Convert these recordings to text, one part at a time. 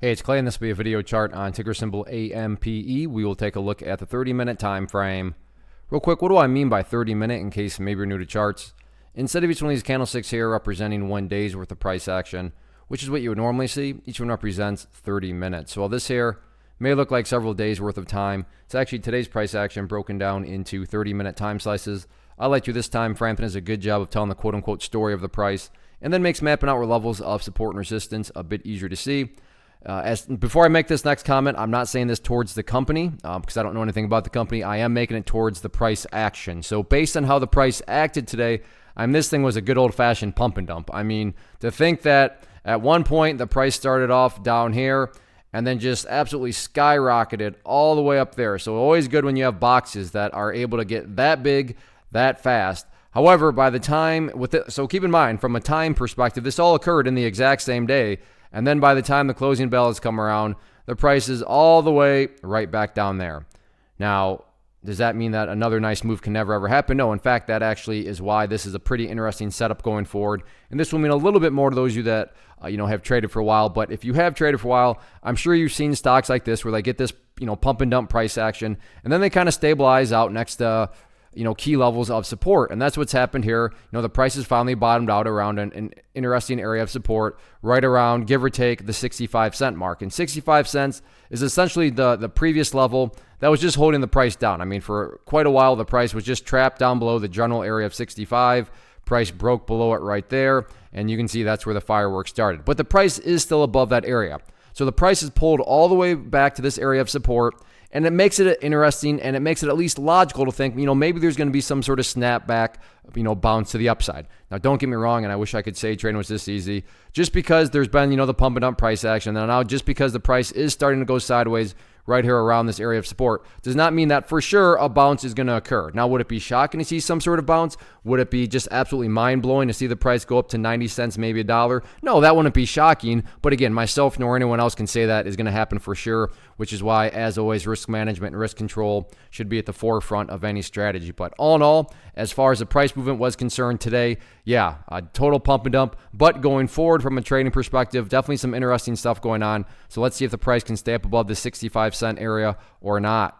Hey, it's Clay, and this will be a video chart on ticker symbol AMPE. We will take a look at the 30-minute time frame. Real quick, what do I mean by 30-minute in case maybe you're new to charts? Instead of each one of these candlesticks here representing 1 day's worth of price action, which is what you would normally see, each one represents 30 minutes. So while this here may look like several days worth of time, it's actually today's price action broken down into 30-minute time slices. I like to this time frame does a good job of telling the quote-unquote story of the price, and then makes mapping out where levels of support and resistance a bit easier to see. Before I make this next comment, I'm not saying this towards the company because I don't know anything about the company. I am making it towards the price action. So based on how the price acted today, this thing was a good old-fashioned pump and dump. I mean, to think that at one point the price started off down here and then just absolutely skyrocketed all the way up there. So always good when you have boxes that are able to get that big that fast. However, by the time so keep in mind, from a time perspective, this all occurred in the exact same day. And then by the time the closing bell has come around, the price is all the way right back down there. Now, does that mean that another nice move can never ever happen? No, in fact, that actually is why this is a pretty interesting setup going forward. And this will mean a little bit more to those of you that have traded for a while. But if you have traded for a while, I'm sure you've seen stocks like this where they get this pump and dump price action, and then they kind of stabilize out next to key levels of support. And that's what's happened here. The price has finally bottomed out around an interesting area of support right around, give or take, the 65-cent mark. And 65 cents is essentially the previous level that was just holding the price down. For quite a while, the price was just trapped down below the general area of 65. Price broke below it right there. And you can see that's where the fireworks started. But the price is still above that area. So the price is pulled all the way back to this area of support. And it makes it interesting, and it makes it at least logical to think, maybe there's going to be some sort of snapback, bounce to the upside. Now, don't get me wrong, and I wish I could say trading was this easy. Just because there's been, the pump and dump price action, and now just because the price is starting to go sideways right here around this area of support does not mean that for sure a bounce is going to occur. Now, would it be shocking to see some sort of bounce? Would it be just absolutely mind-blowing to see the price go up to 90 cents, maybe $1? No, that wouldn't be shocking. But again, myself nor anyone else can say that is going to happen for sure, which is why, as always, risk management and risk control should be at the forefront of any strategy. But all in all, as far as the price movement was concerned today, yeah, a total pump and dump. But going forward from a trading perspective, definitely some interesting stuff going on. So let's see if the price can stay up above the 65-cent area or not.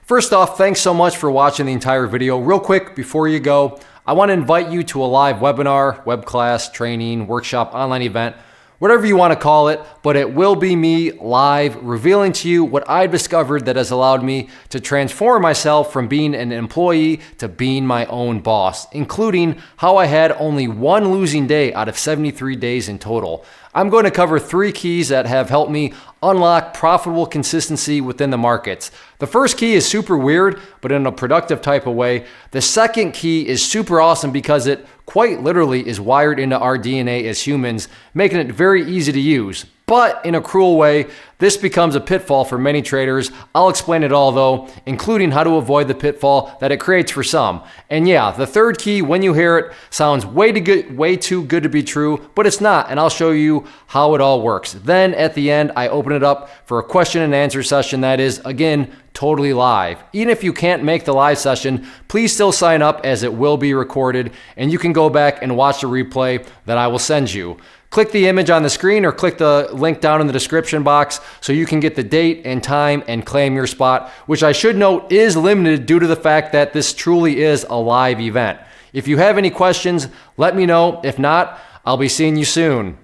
First off, thanks so much for watching the entire video. Real quick, before you go, I want to invite you to a live webinar, web class, training, workshop, online event, whatever you want to call it, but it will be me live revealing to you what I've discovered that has allowed me to transform myself from being an employee to being my own boss, including how I had only one losing day out of 73 days in total. I'm going to cover 3 keys that have helped me unlock profitable consistency within the markets. The first key is super weird, but in a productive type of way. The second key is super awesome because it quite literally is wired into our DNA as humans, making it very easy to use. But in a cruel way, this becomes a pitfall for many traders. I'll explain it all though, including how to avoid the pitfall that it creates for some. And yeah, the third key, when you hear it, sounds way too good to be true, but it's not, and I'll show you how it all works. Then at the end, I open it up for a question and answer session that is, again, totally live. Even if you can't make the live session, please still sign up as it will be recorded, and you can go back and watch the replay that I will send you. Click the image on the screen or click the link down in the description box so you can get the date and time and claim your spot, which I should note is limited due to the fact that this truly is a live event. If you have any questions, let me know. If not, I'll be seeing you soon.